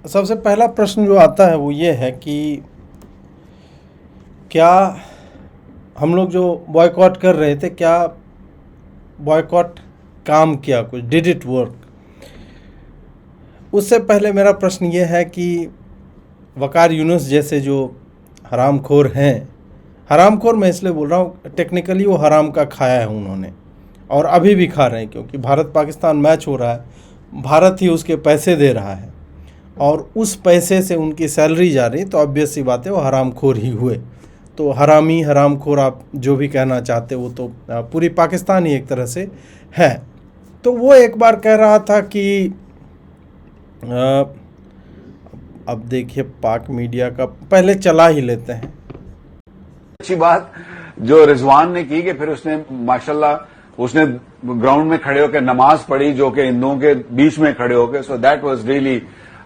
सबसे पहला प्रश्न जो आता है वो ये है कि क्या हम लोग जो बॉयकॉट कर रहे थे, क्या बॉयकॉट काम किया, कुछ डिड इट वर्क? उससे पहले मेरा प्रश्न ये है कि वकार यूनुस जैसे जो हरामखोर हैं, हरामखोर मैं इसलिए बोल रहा हूँ, टेक्निकली वो हराम का खाया है उन्होंने और अभी भी खा रहे हैं, क्योंकि भारत पाकिस्तान मैच हो रहा है, भारत ही उसके पैसे दे रहा है और उस पैसे से उनकी सैलरी जा रही, तो ऑब्वियस सी बात है वो हरामखोर ही हुए। तो हरामी, हरामखोर, आप जो भी कहना चाहते हो, वो तो पूरी पाकिस्तान ही एक तरह से है। तो वो एक बार कह रहा था कि अब देखिए पाक मीडिया का पहले चला ही लेते हैं। अच्छी बात जो रिजवान ने की कि फिर उसने माशाल्लाह उसने ग्राउंड में खड़े होकर नमाज पढ़ी, जो कि हिंदुओं के बीच में खड़े होकर, so that was really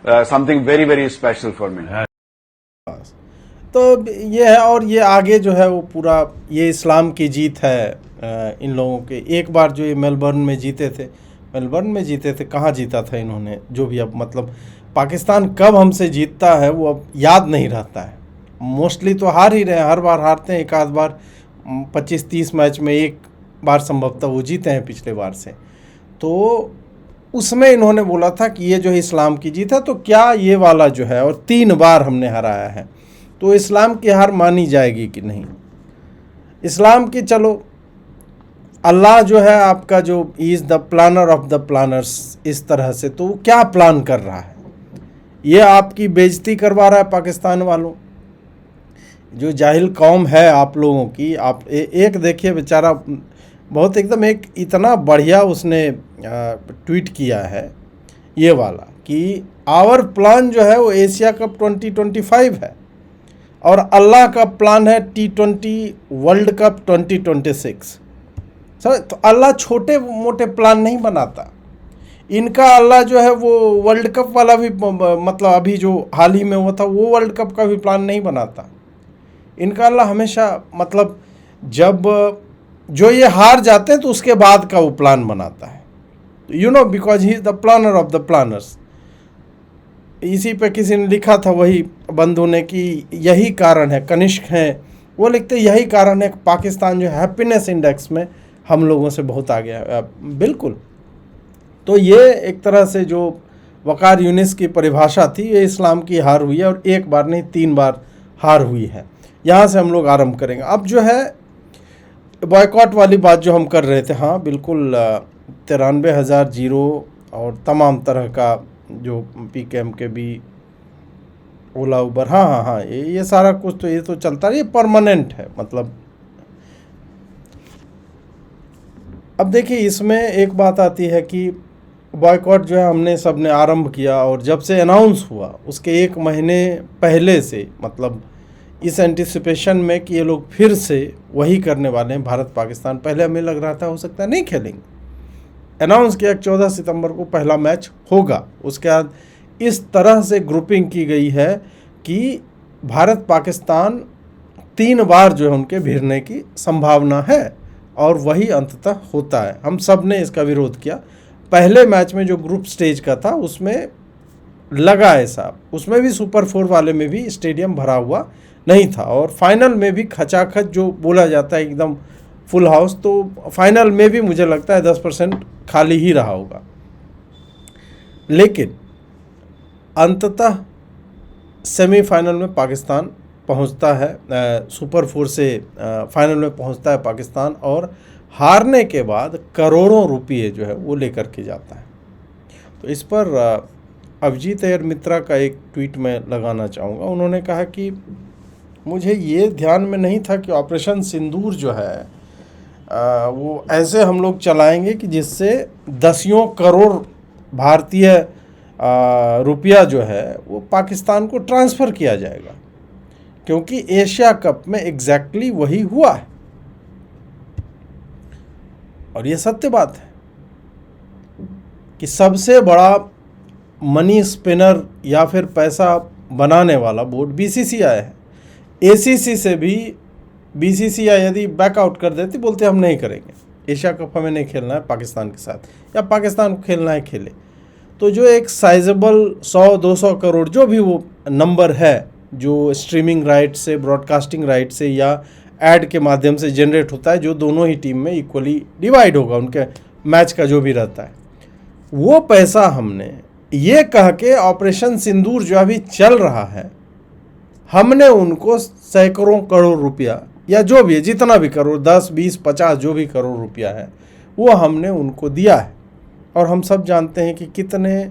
something very very special for me. तो ये है, और ये आगे जो है वो पूरा ये इस्लाम की जीत है इन लोगों के। एक बार जो ये मेलबर्न में जीते थे, कहाँ जीता था इन्होंने, जो भी, अब मतलब पाकिस्तान कब हमसे जीतता है वो अब याद नहीं रहता है। मोस्टली तो हार ही रहे हैं, हर बार हारते हैं, एक आध बार 25-30 मैच में एक बार संभवतः वो जीते हैं पिछले बार से। तो उसमें इन्होंने बोला था कि ये जो है इस्लाम की जीत है, तो क्या ये वाला जो है, और 3 बार हमने हराया है, तो इस्लाम की हार मानी जाएगी कि नहीं? इस्लाम की, चलो अल्लाह जो है आपका, जो is the planner of the planners, इस तरह से, तो वो क्या प्लान कर रहा है? ये आपकी बेइज्जती करवा रहा है पाकिस्तान वालों, जो जाहिल कौम है आप लोगों की। आप एक देखिए बेचारा, बहुत एकदम एक इतना बढ़िया उसने ट्वीट किया है ये वाला कि आवर प्लान जो है वो एशिया कप 2025 है और अल्लाह का प्लान है T20 वर्ल्ड कप 2026। सर, तो अल्लाह छोटे मोटे प्लान नहीं बनाता। इनका अल्लाह जो है वो वर्ल्ड कप वाला भी, मतलब अभी जो हाल ही में हुआ था वो वर्ल्ड कप का भी प्लान नहीं बनाता। इनका अल्लाह हमेशा, मतलब जब जो ये हार जाते हैं तो उसके बाद का वो प्लान बनाता है, you know, because he is the planner of the planners. इसी पे किसी ने लिखा था, वही बंधु ने, कि यही कारण है, कनिष्क हैं वो लिखते, यही कारण है पाकिस्तान जो हैप्पीनेस इंडेक्स में हम लोगों से बहुत आगे है। बिल्कुल। तो ये एक तरह से जो वकार यूनिस की परिभाषा थी, ये इस्लाम की हार हुई है, और एक बार नहीं 3 बार हार हुई है। यहाँ से हम लोग आरंभ करेंगे। अब जो है बॉयकॉट वाली बात जो हम कर रहे थे, हाँ बिल्कुल, 93,000 जीरो और तमाम तरह का जो PKMKB, ओला, उबर, हाँ, ये सारा कुछ तो ये तो चलता है, ये परमानेंट है। मतलब अब देखिए इसमें एक बात आती है कि बॉयकॉट जो है हमने सबने आरंभ किया, और जब से अनाउंस हुआ उसके 1 महीने पहले से, मतलब इस एंटिसिपेशन में कि ये लोग फिर से वही करने वाले हैं भारत पाकिस्तान। पहले हमें लग रहा था हो सकता है नहीं खेलेंगे, अनाउंस किया 14 सितंबर को पहला मैच होगा। उसके बाद इस तरह से ग्रुपिंग की गई है कि भारत पाकिस्तान 3 बार जो है उनके भिड़ने की संभावना है, और वही अंततः होता है। हम सब ने इसका विरोध किया। पहले मैच में जो ग्रुप स्टेज का था उसमें लगा ऐसा, उसमें भी सुपर 4 वाले में भी स्टेडियम भरा हुआ नहीं था, और फाइनल में भी खचाखच जो बोला जाता है एकदम फुल हाउस, तो फाइनल में भी मुझे लगता है 10% खाली ही रहा होगा। लेकिन अंततः सेमीफाइनल में पाकिस्तान पहुंचता है, सुपर 4 से फाइनल में पहुंचता है पाकिस्तान, और हारने के बाद करोड़ों रुपये जो है वो लेकर के जाता है। तो इस पर अभिजीत अय्यर मित्रा का एक ट्वीट में लगाना चाहूँगा। उन्होंने कहा कि मुझे ये ध्यान में नहीं था कि ऑपरेशन सिंदूर जो है वो ऐसे हम लोग चलाएंगे कि जिससे दसियों करोड़ भारतीय रुपया जो है वो पाकिस्तान को ट्रांसफ़र किया जाएगा, क्योंकि एशिया कप में एग्जैक्टली वही हुआ है, और ये सत्य बात है कि सबसे बड़ा मनी स्पिनर या फिर पैसा बनाने वाला बोर्ड BCCI है। ACC से भी BCCI यदि बैकआउट कर देती, बोलते हम नहीं करेंगे, एशिया कप हमें नहीं खेलना है पाकिस्तान के साथ, या पाकिस्तान को खेलना है खेले, तो जो एक साइजेबल 100-200 करोड़ जो भी वो नंबर है जो स्ट्रीमिंग राइट से, ब्रॉडकास्टिंग राइट से या एड के माध्यम से जनरेट होता है, जो दोनों ही टीम में इक्वली डिवाइड होगा उनके मैच का जो भी रहता है, वो पैसा हमने ये कह के ऑपरेशन सिंदूर जो अभी चल रहा है, हमने उनको सैकड़ों करोड़ रुपया या जो भी है, जितना भी करोड़, 10, 20, 50 जो भी करोड़ रुपया है, वो हमने उनको दिया है। और हम सब जानते हैं कि कितने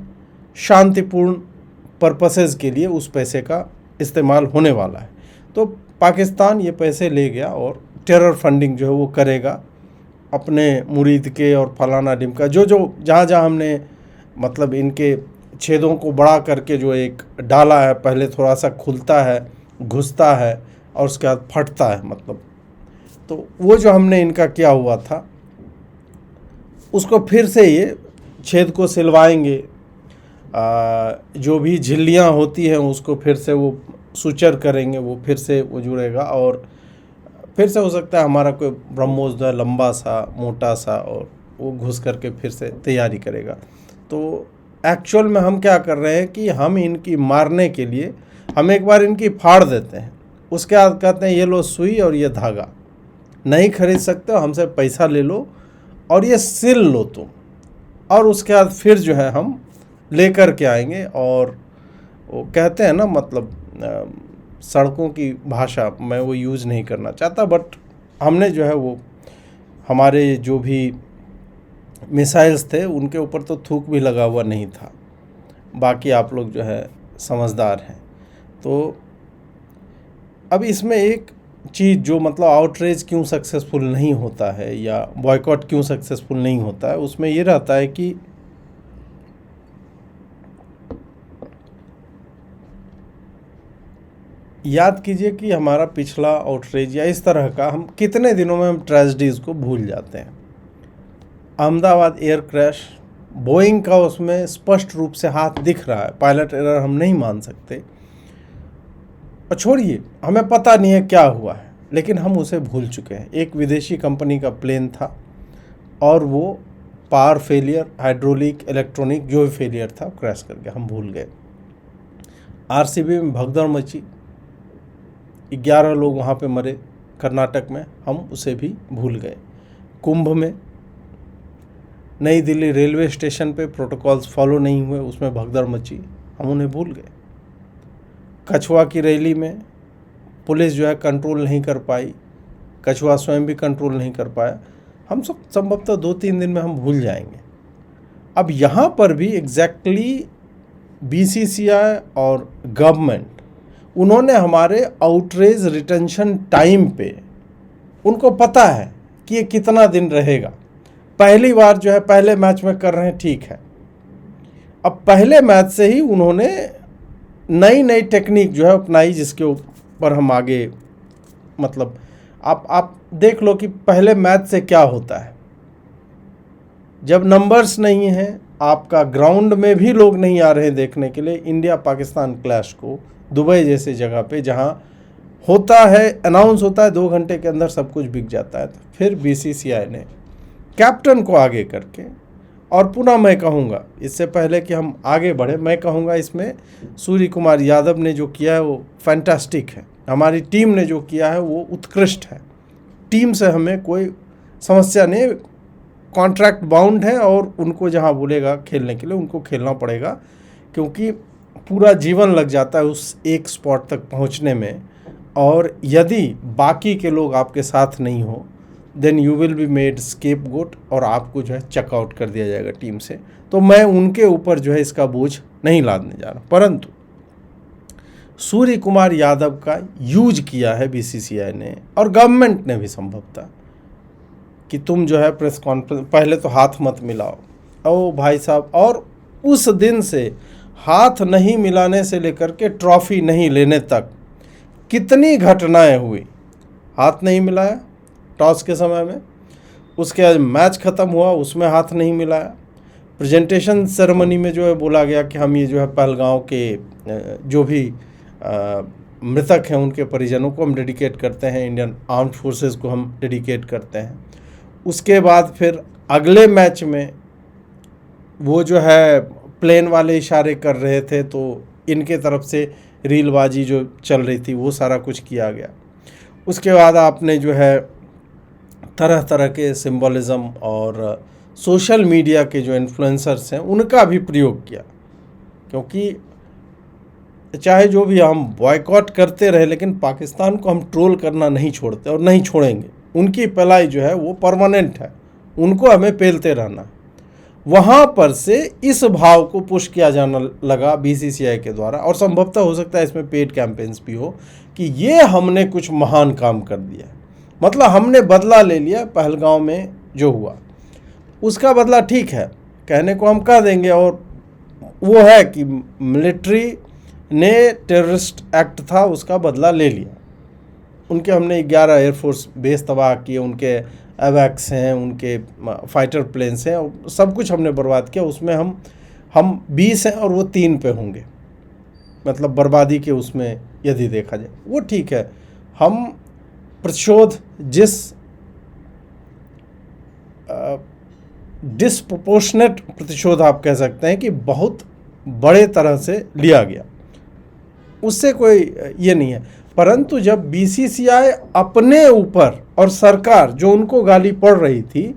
शांतिपूर्ण पर्पसेस के लिए उस पैसे का इस्तेमाल होने वाला है। तो पाकिस्तान ये पैसे ले गया और टेरर फंडिंग जो है वो करेगा अपने मुरीद के और फलाना ढिमका जो जहाँ जहाँ हमने मतलब इनके छेदों को बड़ा करके जो एक डाला है, पहले थोड़ा सा खुलता है, घुसता है और उसके बाद फटता है, मतलब तो वो जो हमने इनका किया हुआ था उसको फिर से ये छेद को सिलवाएंगे। जो भी झिल्लियाँ होती हैं उसको फिर से वो सुचर करेंगे, वो फिर से वो जुड़ेगा और फिर से हो सकता है हमारा कोई ब्रह्मोस जो है लंबा सा मोटा सा और वो घुस करके फिर से तैयारी करेगा। तो एक्चुअल में हम क्या कर रहे हैं कि हम इनकी मारने के लिए हम एक बार इनकी फाड़ देते हैं, उसके बाद कहते हैं ये लो सुई और ये धागा, नहीं खरीद सकते हो हमसे पैसा ले लो और ये सिल लो तुम, और उसके बाद फिर जो है हम लेकर के आएंगे। और वो कहते हैं ना, मतलब सड़कों की भाषा मैं वो यूज़ नहीं करना चाहता, बट हमने जो है वो हमारे जो भी मिसाइल्स थे उनके ऊपर तो थूक भी लगा हुआ नहीं था। बाकी आप लोग जो है समझदार हैं। तो अब इसमें एक चीज़ जो मतलब आउटरीच क्यों सक्सेसफुल नहीं होता है या बॉयकॉट क्यों सक्सेसफुल नहीं होता है, उसमें ये रहता है कि याद कीजिए कि हमारा पिछला आउटरीच या इस तरह का हम कितने दिनों में हम ट्रेजेडीज़ को भूल जाते हैं। अहमदाबाद एयर क्रैश, बोइंग का उसमें स्पष्ट रूप से हाथ दिख रहा है, पायलट एरर हम नहीं मान सकते, और छोड़िए हमें पता नहीं है क्या हुआ है, लेकिन हम उसे भूल चुके हैं। एक विदेशी कंपनी का प्लेन था और वो पावर फेलियर, हाइड्रोलिक, इलेक्ट्रॉनिक जो भी फेलियर था क्रैश कर गया, हम भूल गए। आरसीबी में भगदड़ मची, 11 लोग वहाँ पे मरे कर्नाटक में, हम उसे भी भूल गए। कुंभ में नई दिल्ली रेलवे स्टेशन पे प्रोटोकॉल्स फॉलो नहीं हुए, उसमें भगदड़ मची, हम उन्हें भूल गए। कछुआ की रैली में पुलिस जो है कंट्रोल नहीं कर पाई, कछुआ स्वयं भी कंट्रोल नहीं कर पाया, हम सब संभवतः 2-3 दिन में हम भूल जाएंगे। अब यहाँ पर भी एग्जैक्टली बीसीसीआई और गवर्नमेंट, उन्होंने हमारे आउटरेज रिटेंशन टाइम पे उनको पता है कि ये कितना दिन रहेगा। पहली बार जो है पहले मैच में कर रहे हैं, ठीक है, अब पहले मैच से ही उन्होंने नई नई टेक्निक जो है अपनाई, जिसके ऊपर हम आगे मतलब आप देख लो कि पहले मैच से क्या होता है। जब नंबर्स नहीं हैं, आपका ग्राउंड में भी लोग नहीं आ रहे देखने के लिए, इंडिया पाकिस्तान क्लैश को दुबई जैसे जगह पे जहां होता है, अनाउंस होता है, 2 घंटे के अंदर सब कुछ बिक जाता है। तो फिर बीसीसीआई ने कैप्टन को आगे करके, और पुनः मैं कहूँगा इससे पहले कि हम आगे बढ़े, मैं कहूँगा इसमें सूर्य कुमार यादव ने जो किया है वो फैंटास्टिक है, हमारी टीम ने जो किया है वो उत्कृष्ट है। टीम से हमें कोई समस्या नहीं, कॉन्ट्रैक्ट बाउंड है और उनको जहाँ बोलेगा खेलने के लिए उनको खेलना पड़ेगा, क्योंकि पूरा जीवन लग जाता है उस एक स्पॉट तक पहुँचने में। और यदि बाकी के लोग आपके साथ नहीं हो, then you will be made scapegoat और आपको जो है चेकआउट कर दिया जाएगा टीम से। तो मैं उनके ऊपर जो है इसका बोझ नहीं लादने जा रहा, परंतु सूर्य कुमार यादव का यूज किया है बीसीसीआई ने और गवर्नमेंट ने भी संभवतः, कि तुम जो है प्रेस कॉन्फ्रेंस पहले तो हाथ मत मिलाओ, ओ भाई साहब। और उस दिन से हाथ नहीं मिलाने से लेकर के ट्रॉफी नहीं लेने तक कितनी घटनाएं हुई। हाथ नहीं मिलाया टॉस के समय में, उसके बाद मैच ख़त्म हुआ उसमें हाथ नहीं मिलाया, प्रेजेंटेशन सेरेमनी में जो है बोला गया कि हम ये जो है पहलगांव के जो भी मृतक हैं उनके परिजनों को हम डेडिकेट करते हैं, इंडियन आर्म्ड फोर्सेस को हम डेडिकेट करते हैं। उसके बाद फिर अगले मैच में वो जो है प्लेन वाले इशारे कर रहे थे तो इनके तरफ से रीलबाजी जो चल रही थी वो सारा कुछ किया गया। उसके बाद आपने जो है तरह तरह के सिंबलिज़म और सोशल मीडिया के जो इन्फ्लुएंसर्स हैं उनका भी प्रयोग किया, क्योंकि चाहे जो भी हम बॉयकॉट करते रहे लेकिन पाकिस्तान को हम ट्रोल करना नहीं छोड़ते और नहीं छोड़ेंगे। उनकी पलाई जो है वो परमानेंट है, उनको हमें पेलते रहना। वहाँ पर से इस भाव को पुश किया जाना लगा बीसीसीआई के द्वारा, और संभवतः हो सकता है इसमें पेड कैंपेन्स भी हो, कि ये हमने कुछ महान काम कर दिया, मतलब हमने बदला ले लिया। पहलगांव में जो हुआ उसका बदला ठीक है, कहने को हम कह देंगे, और वो है कि मिलिट्री ने टेररिस्ट एक्ट था उसका बदला ले लिया। उनके हमने 11 एयरफोर्स बेस तबाह किए, उनके एवैक्स हैं, उनके फाइटर प्लेन्स हैं, सब कुछ हमने बर्बाद किया। उसमें हम 20 हैं और वो 3 पे होंगे, मतलब बर्बादी के उसमें यदि देखा जाए वो ठीक है। हम प्रतिशोध जिस डिसप्रोपोर्शनेट प्रतिशोध आप कह सकते हैं कि बहुत बड़े तरह से लिया गया, उससे कोई ये नहीं है। परंतु जब बीसीसीआई अपने ऊपर और सरकार जो उनको गाली पड़ रही थी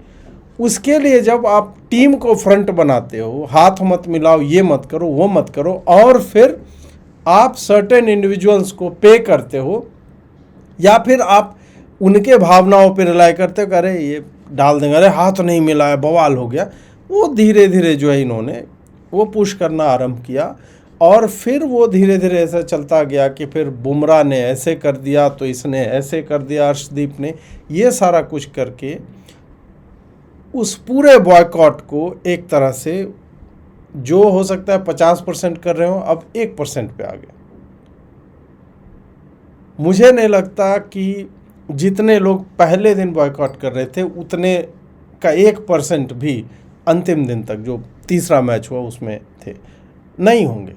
उसके लिए जब आप टीम को फ्रंट बनाते हो, हाथ मत मिलाओ, ये मत करो, वो मत करो, और फिर आप सर्टेन इंडिविजुअल्स को पे करते हो या फिर आप उनके भावनाओं पर रिलाई करते हो, अरे ये डाल देंगे, अरे हाथ नहीं मिला है, बवाल हो गया, वो धीरे धीरे जो है इन्होंने वो पुश करना आरंभ किया। और फिर वो धीरे धीरे ऐसा चलता गया कि फिर बुमराह ने ऐसे कर दिया तो इसने ऐसे कर दिया, अर्शदीप ने, ये सारा कुछ करके उस पूरे बॉयकॉट को एक तरह से जो हो सकता है 50% कर रहे हो अब 1% पे आ गया। मुझे नहीं लगता कि जितने लोग पहले दिन बॉयकॉट कर रहे थे उतने का 1% भी अंतिम दिन तक जो तीसरा मैच हुआ उसमें थे, नहीं होंगे।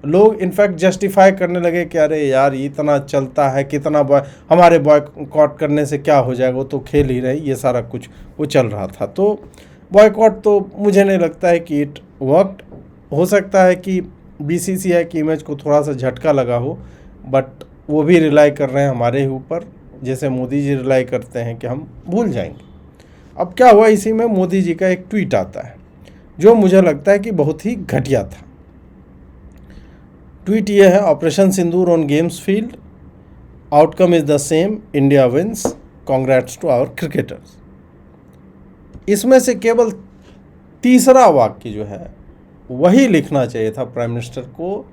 लोग इनफैक्ट जस्टिफाई करने लगे कि अरे यार ये इतना चलता है, कितना हमारे बॉयकॉट करने से क्या हो जाएगा, वो तो खेल ही रहे, ये सारा कुछ वो चल रहा था। तो बॉयकॉट तो मुझे नहीं लगता है कि इट वर्कड। हो सकता है कि बीसीसीआई की इमेज को थोड़ा सा झटका लगा हो, बट वो भी रिलाई कर रहे हैं हमारे ही ऊपर, जैसे मोदी जी रिलाई करते हैं कि हम भूल जाएंगे। अब क्या हुआ, इसी में मोदी जी का एक ट्वीट आता है जो मुझे लगता है कि बहुत ही घटिया था। ट्वीट ये है, operation Sindoor on games field, outcome is the same, India wins, congrats to our cricketers. इसमें से केवल तीसरा वाक्य जो है वही लिखना चाहिए था प्राइम मिनिस्टर को,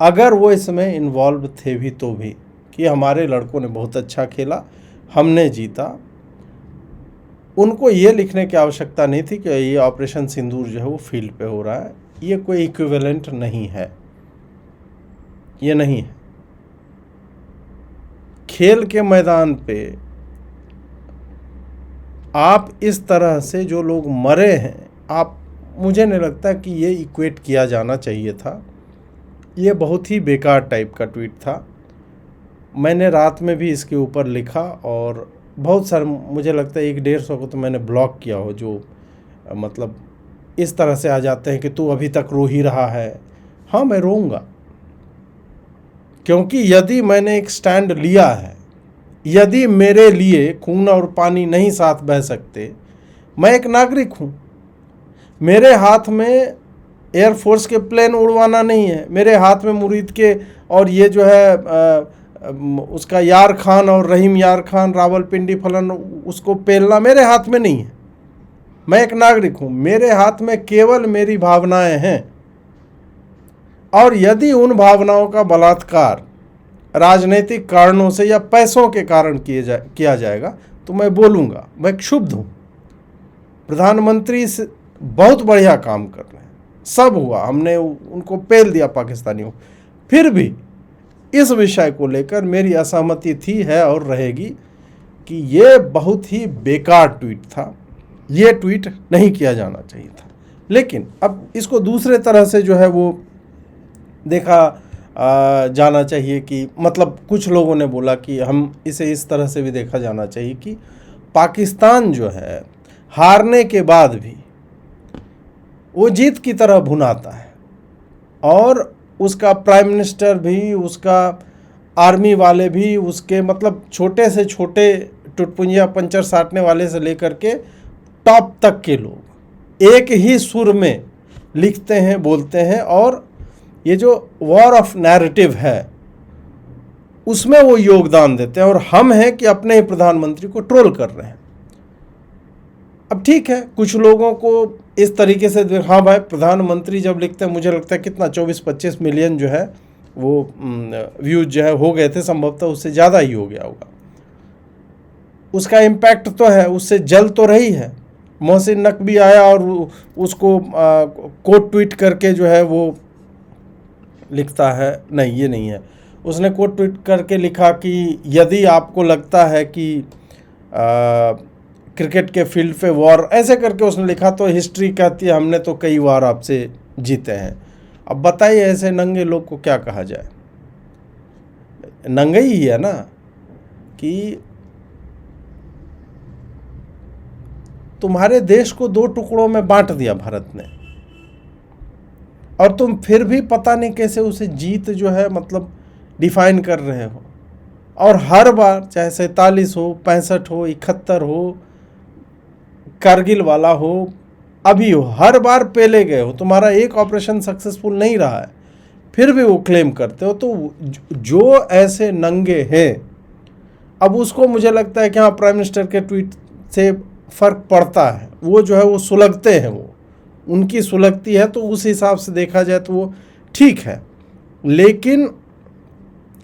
अगर वो इसमें इन्वॉल्व थे भी तो भी, कि हमारे लड़कों ने बहुत अच्छा खेला, हमने जीता। उनको ये लिखने की आवश्यकता नहीं थी कि ये ऑपरेशन सिंदूर जो है वो फील्ड पे हो रहा है। ये कोई इक्विवेलेंट नहीं है, ये नहीं है। खेल के मैदान पे आप इस तरह से जो लोग मरे हैं, आप, मुझे नहीं लगता कि ये इक्वेट किया जाना चाहिए था। ये बहुत ही बेकार टाइप का ट्वीट था। मैंने रात में भी इसके ऊपर लिखा और बहुत सारे, मुझे लगता है 100-150 को तो मैंने ब्लॉक किया हो, जो मतलब इस तरह से आ जाते हैं कि तू अभी तक रो ही रहा है। हाँ, मैं रोऊंगा, क्योंकि यदि मैंने एक स्टैंड लिया है, यदि मेरे लिए खून और पानी नहीं साथ बह सकते, मैं एक नागरिक हूँ, मेरे हाथ में एयरफोर्स के प्लेन उड़वाना नहीं है, मेरे हाथ में मुरीद के और ये जो है उसका यार खान और रहीम यार खान, रावलपिंडी फलन, उसको पेलना मेरे हाथ में नहीं है। मैं एक नागरिक हूँ, मेरे हाथ में केवल मेरी भावनाएं हैं, और यदि उन भावनाओं का बलात्कार राजनीतिक कारणों से या पैसों के कारण किया जाएगा तो मैं बोलूँगा। मैं क्षुब्ध हूँ। प्रधानमंत्री से बहुत बढ़िया काम कर रहे हैं, सब हुआ, हमने उनको पेल दिया पाकिस्तानियों, फिर भी इस विषय को लेकर मेरी असहमति थी, है और रहेगी कि ये बहुत ही बेकार ट्वीट था, ये ट्वीट नहीं किया जाना चाहिए था। लेकिन अब इसको दूसरे तरह से जो है वो देखा जाना चाहिए कि, मतलब कुछ लोगों ने बोला कि हम इसे इस तरह से भी देखा जाना चाहिए कि पाकिस्तान जो है हारने के बाद भी वो जीत की तरह भुनाता है। और उसका प्राइम मिनिस्टर भी, उसका आर्मी वाले भी, उसके मतलब छोटे से छोटे टुटपुंजिया पंचर साटने वाले से लेकर के टॉप तक के लोग एक ही सुर में लिखते हैं, बोलते हैं, और ये जो वॉर ऑफ नैरेटिव है उसमें वो योगदान देते हैं। और हम हैं कि अपने ही प्रधानमंत्री को ट्रोल कर रहे हैं। अब ठीक है, कुछ लोगों को इस तरीके से हाँ भाई, प्रधानमंत्री जब लिखते हैं, मुझे लगता है कितना 24-25 मिलियन जो है वो व्यूज जो है हो गए थे, संभवतः उससे ज़्यादा ही हो गया होगा। उसका इम्पैक्ट तो है, उससे जल तो रही है। मोहसिन नकवी आया और उसको कोट ट्वीट करके जो है वो लिखता है, नहीं ये नहीं है, उसने कोट ट्वीट करके लिखा कि यदि आपको लगता है कि क्रिकेट के फील्ड पे वॉर, ऐसे करके उसने लिखा, तो हिस्ट्री कहती है हमने तो कई वार आपसे जीते हैं। अब बताइए ऐसे नंगे लोग को क्या कहा जाए? नंगे ही है ना, कि तुम्हारे देश को 2 टुकड़ों में बांट दिया भारत ने, और तुम फिर भी पता नहीं कैसे उसे जीत जो है मतलब डिफाइन कर रहे हो। और हर बार, चाहे 47 हो, 65 हो, 71 हो, कारगिल वाला हो, अभी हो, हर बार पेले गए हो, तुम्हारा एक ऑपरेशन सक्सेसफुल नहीं रहा है, फिर भी वो क्लेम करते हो। तो जो ऐसे नंगे हैं, अब उसको मुझे लगता है कि हाँ, प्राइम मिनिस्टर के ट्वीट से फ़र्क पड़ता है, वो जो है वो सुलगते हैं, वो उनकी सुलगती है, तो उस हिसाब से देखा जाए तो वो ठीक है। लेकिन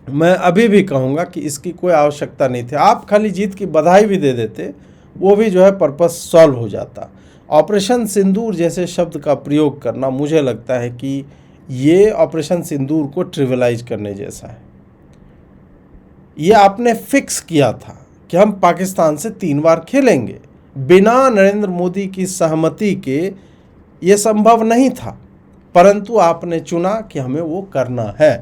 मैं अभी भी कहूँगा कि इसकी कोई आवश्यकता नहीं थी। आप खाली जीत की बधाई भी दे देते, वो भी जो है पर्पस सॉल्व हो जाता। ऑपरेशन सिंदूर जैसे शब्द का प्रयोग करना, मुझे लगता है कि ये ऑपरेशन सिंदूर को ट्रिविलाइज करने जैसा है। ये आपने फिक्स किया था कि हम पाकिस्तान से 3 बार खेलेंगे, बिना नरेंद्र मोदी की सहमति के ये संभव नहीं था, परंतु आपने चुना कि हमें वो करना है।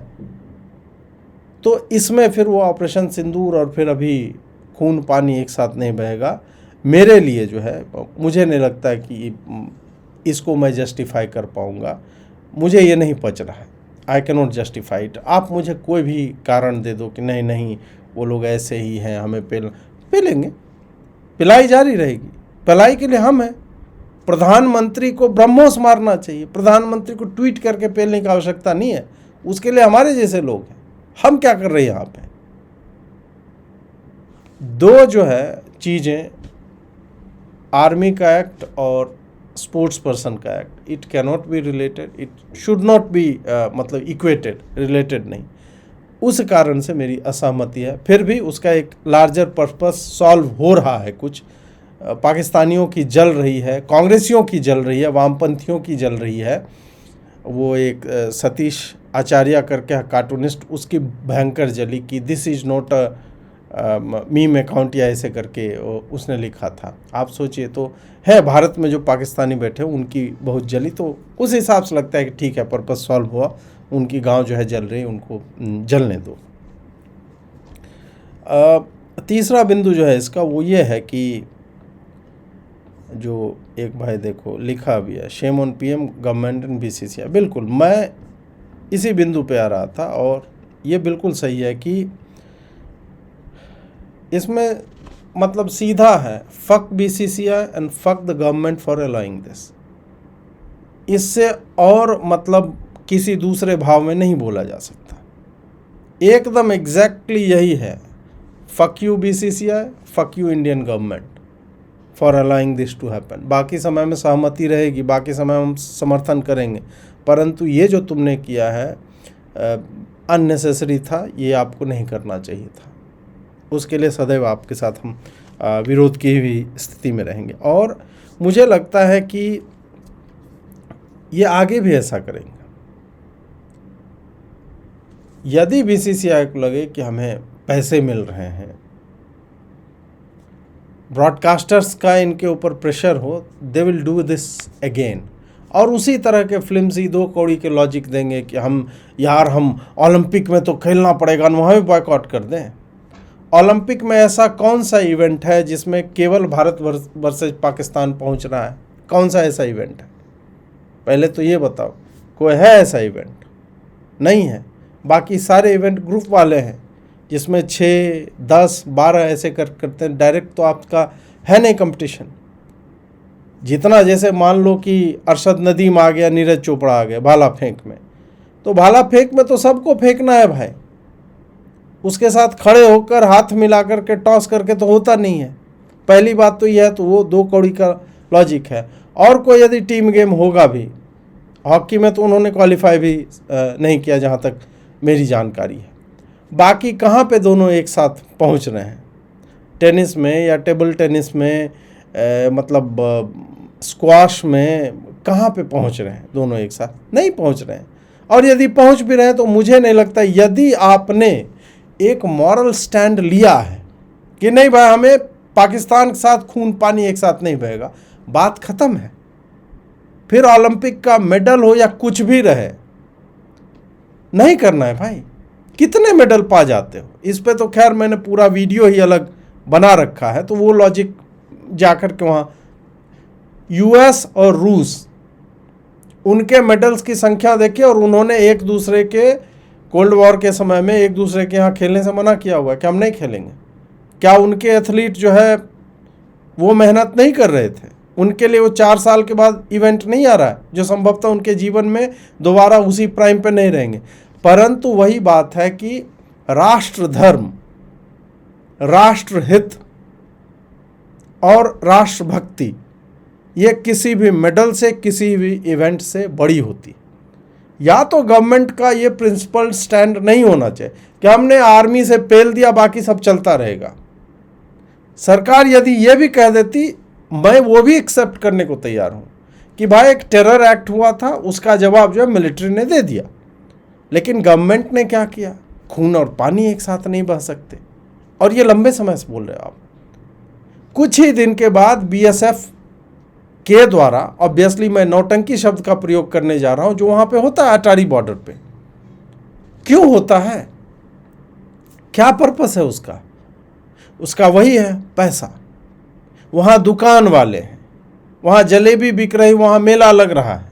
तो इसमें फिर वो ऑपरेशन सिंदूर और फिर अभी खून पानी एक साथ नहीं बहेगा। मेरे लिए जो है, मुझे नहीं लगता है कि इसको मैं जस्टिफाई कर पाऊँगा। मुझे ये नहीं पच रहा है, I can not justify it. आप मुझे कोई भी कारण दे दो कि नहीं नहीं वो लोग ऐसे ही हैं, हमें पेलेंगे, पिलाई जारी रहेगी। पिलाई के लिए हम हैं। प्रधानमंत्री को ब्रह्मोस मारना चाहिए, प्रधानमंत्री को ट्वीट करके पेलने की आवश्यकता नहीं है, उसके लिए हमारे जैसे लोग हैं। हम क्या कर रहे हैं यहाँ पे? 2 जो है चीज़ें, आर्मी का एक्ट और स्पोर्ट्स पर्सन का act, it cannot be related, it should not be मतलब इक्वेटेड, रिलेटेड नहीं। उस कारण से मेरी असहमति है। फिर भी उसका एक लार्जर पर्पस सॉल्व हो रहा है। कुछ पाकिस्तानियों की जल रही है, कांग्रेसियों की जल रही है, वामपंथियों की जल रही है। वो एक सतीश आचार्य करके कार्टूनिस्ट, उसकी भयंकर जली कि this is not meme account या ऐसे करके उसने लिखा था। आप सोचिए, तो है भारत में जो पाकिस्तानी बैठे उनकी बहुत जली, तो उस हिसाब से लगता है कि ठीक है, पर्पस सॉल्व हुआ, उनकी गांव जो है जल रही, उनको जलने दो। तीसरा बिंदु जो है इसका वो ये है कि जो एक भाई देखो लिखा भी है, shame on PM government and BCCI. बिल्कुल, मैं इसी बिंदु पे आ रहा था, और ये बिल्कुल सही है कि इसमें मतलब सीधा है, fuck BCCI and fuck the government for allowing this. इससे और मतलब किसी दूसरे भाव में नहीं बोला जा सकता। एकदम एग्जैक्टली यही है, fuck you BCCI, fuck you Indian government for allowing this to happen. बाकी समय में सहमति रहेगी, बाकी समय हम समर्थन करेंगे, परंतु ये जो तुमने किया है अननेसेसरी था, ये आपको नहीं करना चाहिए था। उसके लिए सदैव आपके साथ हम विरोध की हुई स्थिति में रहेंगे, और मुझे लगता है कि ये आगे भी ऐसा करेंगे। यदि बीसीसीआई को लगे कि हमें पैसे मिल रहे हैं, ब्रॉडकास्टर्स का इनके ऊपर प्रेशर हो, they will do this again. और उसी तरह के फिल्मसी 2 कौड़ी के लॉजिक देंगे कि हम ओलंपिक में तो खेलना पड़ेगा, वहाँ भी बॉयकॉट कर दें। ओलंपिक में ऐसा कौन सा इवेंट है जिसमें केवल भारत वर्सेस पाकिस्तान पहुंच रहा है? कौन सा ऐसा इवेंट है? पहले तो ये बताओ, कोई है ऐसा इवेंट? नहीं है। बाकी सारे इवेंट ग्रुप वाले हैं, जिसमें 6, 10, 12 ऐसे करते हैं। डायरेक्ट तो आपका है नहीं कंपटीशन। जितना जैसे मान लो कि अरशद नदीम आ गया, नीरज चोपड़ा आ गया भाला फेंक में, तो भाला फेंक में तो सबको फेंकना है भाई, उसके साथ खड़े होकर हाथ मिला करके टॉस करके तो होता नहीं है। पहली बात तो यह है, तो वो 2 कौड़ी का लॉजिक है। और कोई यदि टीम गेम होगा भी, हॉकी में तो उन्होंने क्वालिफाई भी नहीं किया जहाँ तक मेरी जानकारी है। बाकी कहाँ पे दोनों एक साथ पहुँच रहे हैं? टेनिस में या टेबल टेनिस में, मतलब स्क्वाश में कहाँ पे पहुँच रहे हैं दोनों एक साथ? नहीं पहुँच रहे हैं। और यदि पहुँच भी रहे हैं तो मुझे नहीं लगता, यदि आपने एक मॉरल स्टैंड लिया है कि नहीं भाई हमें पाकिस्तान के साथ खून पानी एक साथ नहीं बहेगा, बात खत्म है। फिर ओलंपिक का मेडल हो या कुछ भी रहे, नहीं करना है भाई। कितने मेडल पा जाते हो, इस पे तो खैर मैंने पूरा वीडियो ही अलग बना रखा है, तो वो लॉजिक जाकर के वहाँ यूएस और रूस, उनके मेडल्स की संख्या देखिए, और उन्होंने एक दूसरे के कोल्ड वॉर के समय में एक दूसरे के यहाँ खेलने से मना किया हुआ है कि हम नहीं खेलेंगे। क्या उनके एथलीट जो है वो मेहनत नहीं कर रहे थे? उनके लिए वो 4 साल के बाद इवेंट नहीं आ रहा है, जो संभवतः उनके जीवन में दोबारा उसी प्राइम पे नहीं रहेंगे। परंतु वही बात है कि राष्ट्र धर्म, राष्ट्रहित और राष्ट्रभक्ति, ये किसी भी मेडल से, किसी भी इवेंट से बड़ी होती। या तो गवर्नमेंट का ये प्रिंसिपल स्टैंड नहीं होना चाहिए कि हमने आर्मी से पेल दिया, बाकी सब चलता रहेगा। सरकार यदि ये भी कह देती, मैं वो भी एक्सेप्ट करने को तैयार हूँ कि भाई एक टेरर एक्ट हुआ था, उसका जवाब जो है मिलिट्री ने दे दिया। लेकिन गवर्नमेंट ने क्या किया? खून और पानी एक साथ नहीं बह सकते। और ये लंबे समय से बोल रहे हो आप। कुछ ही दिन के बाद बीएसएफ के द्वारा, ऑब्वियसली मैं नौटंकी शब्द का प्रयोग करने जा रहा हूं, जो वहां पे होता है अटारी बॉर्डर पे। क्यों होता है? क्या पर्पस है उसका? उसका वही है, पैसा। वहां दुकान वाले हैं, वहां जलेबी बिक रही, वहां मेला लग रहा है,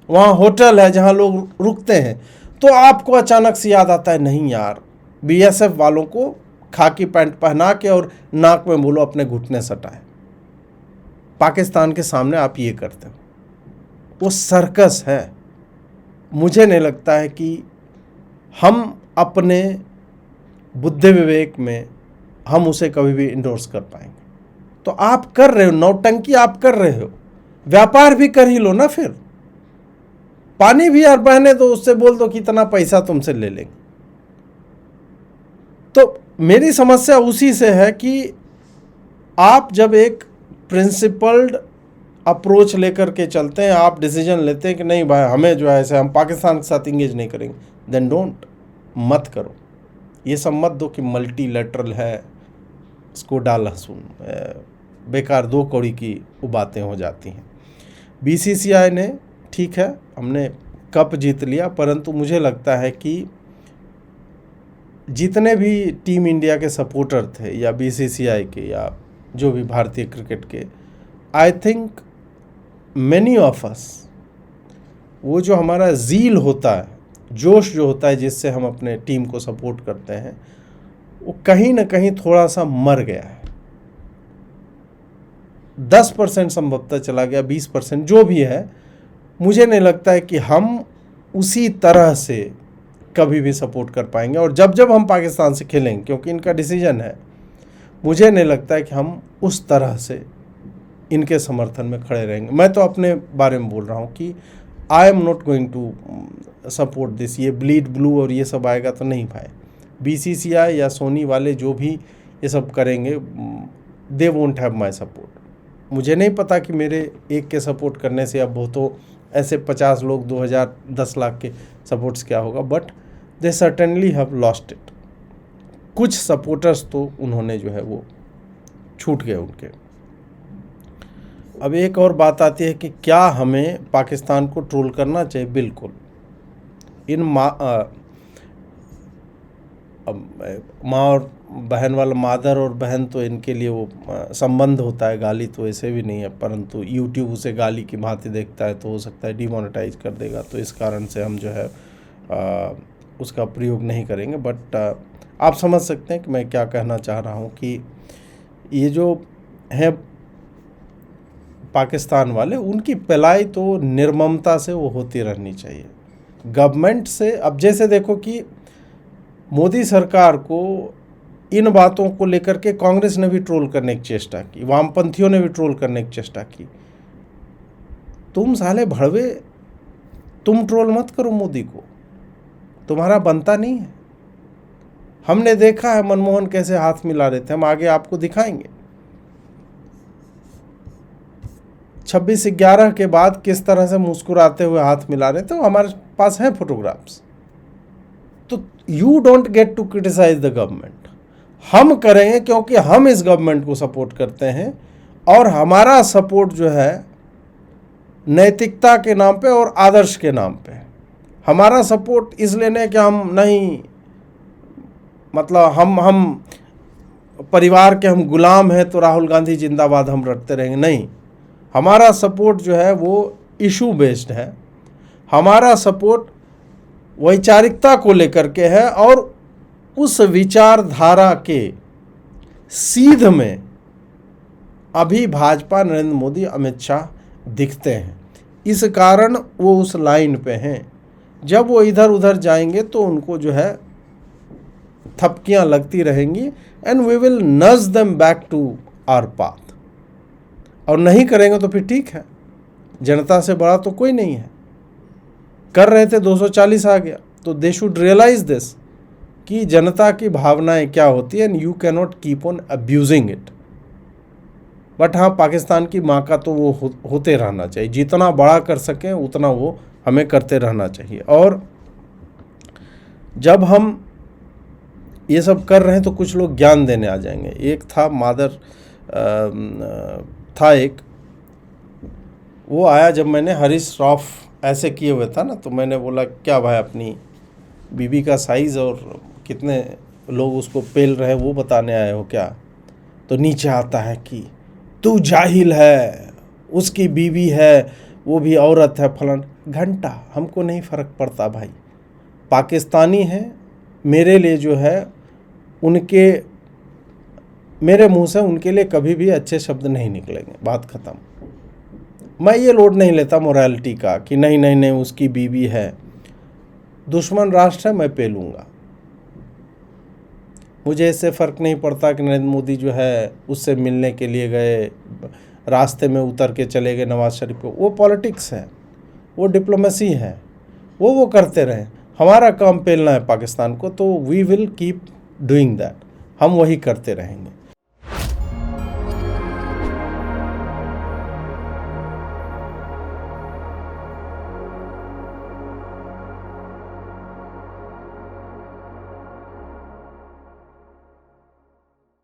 वहां होटल है जहां लोग रुकते हैं। तो आपको अचानक से याद आता है, नहीं यार, बीएसएफ वालों को खाकी पैंट पहना के और नाक में बोलो अपने घुटने सटाए। पाकिस्तान के सामने आप ये करते हो, वो सर्कस है। मुझे नहीं लगता है कि हम अपने बुद्धि विवेक में हम उसे कभी भी इंडोर्स कर पाएंगे। तो आप कर रहे हो, नौटंकी आप कर रहे हो, व्यापार भी कर ही लो ना। फिर पानी भी यार बहने दो, उससे बोल दो कि इतना पैसा तुमसे ले लेंगे। तो मेरी समस्या उसी से है कि आप जब एक प्रिंसिपल्ड अप्रोच लेकर के चलते हैं, आप डिसीजन लेते हैं कि नहीं भाई हमें जो है ऐसे हम पाकिस्तान के साथ इंगेज नहीं करेंगे, देन डोंट, मत करो। ये सब मत दो कि मल्टीलैटरल है, इसको डाल लहसुन, बेकार 2 कौड़ी की वो बातें हो जाती हैं। बीसीसीआई ने, ठीक है, हमने कप जीत लिया, परंतु मुझे लगता है कि जितने भी टीम इंडिया के सपोर्टर थे या बीसीसीआई के या जो भी भारतीय क्रिकेट के, I think many of us, वो जो हमारा ज़ील होता है, जोश जो होता है जिससे हम अपने टीम को सपोर्ट करते हैं, वो कहीं ना कहीं थोड़ा सा मर गया है। 10% संभवतः चला गया, 20% जो भी है। मुझे नहीं लगता है कि हम उसी तरह से कभी भी सपोर्ट कर पाएंगे। और जब जब हम पाकिस्तान से खेलेंगे, क्योंकि इनका डिसीजन है, मुझे नहीं लगता है कि हम उस तरह से इनके समर्थन में खड़े रहेंगे। मैं तो अपने बारे में बोल रहा हूँ कि I am not going to support this. ये ब्लीड ब्लू और ये सब आएगा तो नहीं भाई। बीसीसीआई या सोनी वाले जो भी ये सब करेंगे, they won't have my support. मुझे नहीं पता कि मेरे एक के सपोर्ट करने से अब बहुतों ऐसे 50 लोग, 2000, 10 लाख के सपोर्ट्स क्या होगा, but they certainly have lost it. कुछ सपोर्टर्स तो उन्होंने जो है वो छूट गए उनके। अब एक और बात आती है कि क्या हमें पाकिस्तान को ट्रोल करना चाहिए? बिल्कुल। इन माँ और बहन वाला, मादर और बहन तो इनके लिए वो संबंध होता है, गाली तो ऐसे भी नहीं है, परंतु यूट्यूब उसे गाली की भांति देखता है तो हो सकता है डिमोनेटाइज कर देगा। तो इस कारण से हम जो है उसका प्रयोग नहीं करेंगे। बट आप समझ सकते हैं कि मैं क्या कहना चाह रहा हूँ कि ये जो है पाकिस्तान वाले, उनकी पलाई तो निर्ममता से वो होती रहनी चाहिए गवर्नमेंट से। अब जैसे देखो कि मोदी सरकार को इन बातों को लेकर के कांग्रेस ने भी ट्रोल करने की चेष्टा की, वामपंथियों ने भी ट्रोल करने की चेष्टा की। तुम साले भड़वे, तुम ट्रोल मत करो मोदी को, तुम्हारा बनता नहीं है। हमने देखा है मनमोहन कैसे हाथ मिला रहे थे, हम आगे आपको दिखाएंगे। 26/11 के बाद किस तरह से मुस्कुराते हुए हाथ मिला रहे थे, वो हमारे पास है फोटोग्राफ्स। तो you don't get to criticise the government. हम करेंगे क्योंकि हम इस गवर्नमेंट को सपोर्ट करते हैं, और हमारा सपोर्ट जो है नैतिकता के नाम पे और आदर्श के नाम पे। हमारा सपोर्ट इसलिए नहीं कि हम नहीं, मतलब हम परिवार के हम गुलाम हैं तो राहुल गांधी जिंदाबाद हम रटते रहेंगे, नहीं। हमारा सपोर्ट जो है वो इशू बेस्ड है। हमारा सपोर्ट वैचारिकता को लेकर के है, और उस विचारधारा के सीध में अभी भाजपा, नरेंद्र मोदी, अमित शाह दिखते हैं। इस कारण वो उस लाइन पे हैं। जब वो इधर उधर जाएंगे तो उनको जो है थपकियां लगती रहेंगी, and we will nudge them back to our path. और नहीं करेंगे तो फिर ठीक है, जनता से बड़ा तो कोई नहीं है। कर रहे थे 240 आ गया, तो दे शुड रियलाइज दिस कि जनता की भावनाएं क्या होती है, and you can not keep on abusing it. But हाँ, पाकिस्तान की माँ का तो वो होते रहना चाहिए, जितना बड़ा कर सकें उतना वो हमें करते रहना चाहिए। और जब हम ये सब कर रहे हैं तो कुछ लोग ज्ञान देने आ जाएंगे। एक था मादर था एक, वो आया जब मैंने हरीश रॉफ ऐसे किए हुए था ना, तो मैंने बोला क्या भाई अपनी बीबी का साइज़ और कितने लोग उसको पेल रहे वो बताने आए हो क्या? तो नीचे आता है कि तू जाहिल है, उसकी बीवी है, वो भी औरत है, फलन। घंटा हमको नहीं फ़र्क पड़ता भाई, पाकिस्तानी है। मेरे लिए जो है उनके, मेरे मुंह से उनके लिए कभी भी अच्छे शब्द नहीं निकलेंगे, बात ख़त्म। मैं ये लोड नहीं लेता मोरालिटी का कि नहीं नहीं नहीं उसकी बीवी है, दुश्मन राष्ट्र है, मैं पेलूँगा। मुझे इससे फ़र्क नहीं पड़ता कि नरेंद्र मोदी जो है उससे मिलने के लिए गए, रास्ते में उतर के चले गए नवाज शरीफ को। वो पॉलिटिक्स है, वो डिप्लोमेसी है, वो करते रहें। हमारा काम पेलना है पाकिस्तान को, तो we will keep doing that, हम वही करते रहेंगे।